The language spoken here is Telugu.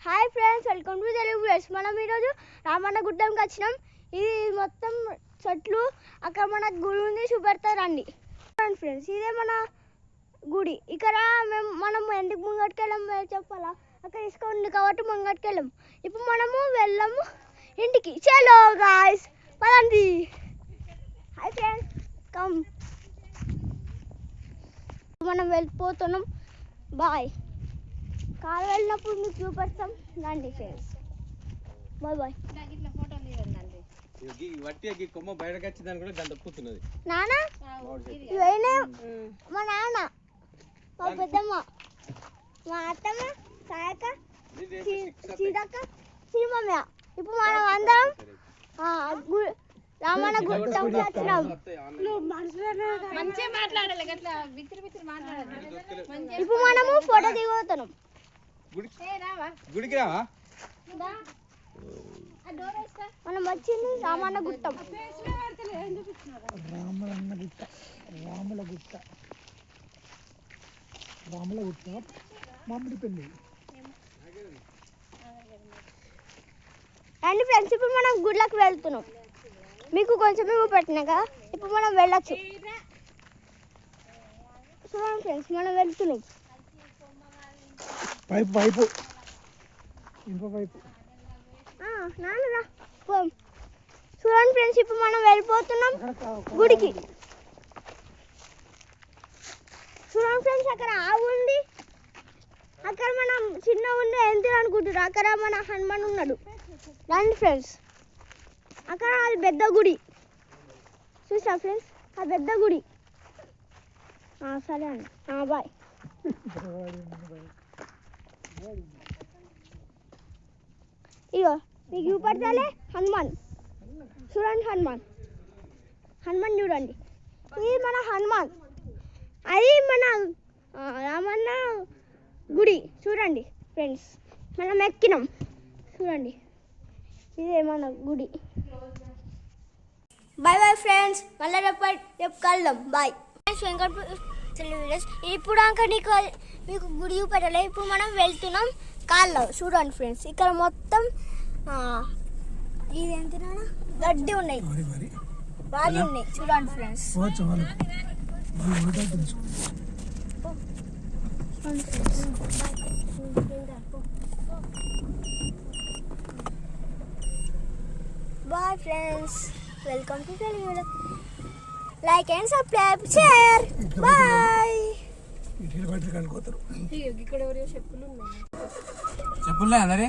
Hi friends, welcome to Telugu vlogs. మనం ఈరోజు రామన్న గుట్టంకి వచ్చినాం. ఇది మొత్తం చెట్లు, అక్కడ మన గుడి ఉంది, చూపెడతారండి ఫ్రెండ్స్. ఇదే మన గుడి. ఇక్కడ మనం ఎందుకు ముంగట్టుకెళ్ళాం చెప్పాలా? అక్కడ ఇసుకుంది కాబట్టి ముంగట్టుకెళ్ళాం. ఇప్పుడు మనము వెళ్ళాము ఇంటికి. చలో గాయ్స్, పదండి. Hi friends, come. మనం వెళ్ళిపోతున్నాం. బాయ్. కారు వెళ్ళినప్పుడు మీకు చూపెడతాం. రండి ఫ్రెండ్స్, బాయ్ బాయ్. కొమ్మ బయటకు వచ్చిందని కూడా గంట కూతున్నది. నాన్న ఇవైనా మా నాన్న, మా పెద్దమ్మ, మా అత్తమ్మ, సాయక్క, సీతక్క, సినిమమ్మ. ఇప్పుడు మనం అందరం రామన్న గుట్టంకి వచ్చినాం. ఇప్పుడు మనము ఫోటో దిగుతున్నాం. గుడికి రావా? మనం వచ్చింది రామన్న గుట్టం. రాముల గుట్ట మామిడిపల్లి. రండి ఫ్రెండ్స్, ఇప్పుడు మనం గుడ్లకు వెళ్తున్నాం. మీకు కొంచెం పెట్టినా కదా, ఇప్పుడు మనం వెళ్ళచ్చు. చూడండి ఫ్రెండ్స్, మనం వెళ్తున్నాం. పైపు పైపు ఇంకో పైపు. నాన్నరా చూడండి ఫ్రెండ్స్, ఇప్పుడు మనం వెళ్ళిపోతున్నాం గుడికి. చూడండి ఫ్రెండ్స్, అక్కడ ఆవు ఉంది. అక్కడ మనం చిన్న ఉండే ఎంత అనుకుంటున్నారు, అక్కడ మన హనుమాన్ ఉన్నాడు. రండి ఫ్రెండ్స్, అక్కడ అది పెద్ద గుడి. చూసా ఫ్రెండ్స్, ఆ పెద్ద గుడి. సరే అండి, బాయ్. ఇగో మీకు చూపడతాలే హనుమాన్. చూడండి హనుమాన్ చూడండి. ఇది మన హనుమాన్, అది మన రామన్న గుడి. చూడండి ఫ్రెండ్స్, మనం ఎక్కినాం. చూడండి, ఇదే మన గుడి. బాయ్ బాయ్ ఫ్రెండ్స్, మళ్ళీ రేపు కలుద్దాం. బాయ్ ఇప్పుడు అంక మీకు గుడి చూపెట్టాలి. ఇప్పుడు మనం వెళ్తున్నాం కాళ్ళు. చూడండి ఫ్రెండ్స్, ఇక్కడ మొత్తం ఇదేంటి గడ్డి ఉన్నాయి, బాగా ఉన్నాయి. చూడండి friends, bye friends, welcome to Telugu. Like and subscribe, share. Bye. ఇక్కడ చెప్పులే అందరే.